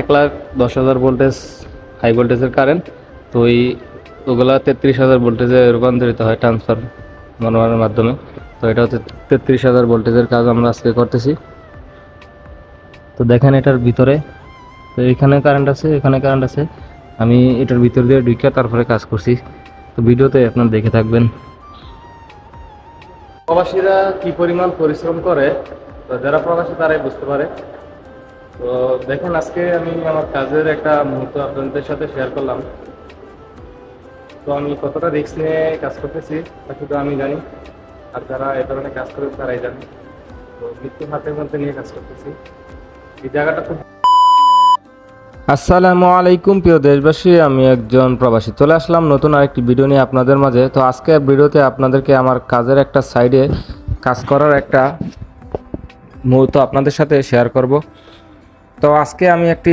1,10,000 voltage high ভোল্টেজের current, তো ওগুলা 33,000 ভোল্টেজে রূপান্তরিত হয় ট্রান্সফরমারের মাধ্যমে। তো এটা হচ্ছে 33,000 ভোল্টেজের কাজ আমরা আজকে করতেছি। তো দেখেন এটার ভিতরে, তো এখানে কারেন্ট আছে, এখানে কারেন্ট আছে, আমি এটার ভিতর দিয়ে ঢুকে তারপরে কাজ করছি। তো ভিডিওতে আপনারা দেখে থাকবেন। প্রবাসীরা কি পরিমাণ পরিশ্রম করে, তো যারা প্রবাসী তারাই বুঝতে পারে। তো দেখেন আজকে আমি আমার কাজের একটা মুহূর্ত আপনাদের সাথে শেয়ার করলাম। তো আমি কতটা রিস্ক নিয়ে কাজ করতেছি তা শুধু আমি জানি, আর যারা এ ধরনের কাজ করে তারাই জানে। তো মৃত্যু হাতের মধ্যে নিয়ে কাজ করতেছি। এই জায়গাটা খুব। আসসালামু আলাইকুম প্রিয় দেশবাসী, আমি একজন প্রবাসী চলে আসলাম নতুন আরেকটি ভিডিও নিয়ে আপনাদের মাঝে। তো আজকের ভিডিওতে আপনাদেরকে আমার কাজের একটা সাইডে কাজ করার একটা মুহূর্ত আপনাদের সাথে শেয়ার করব। তো আজকে আমি একটি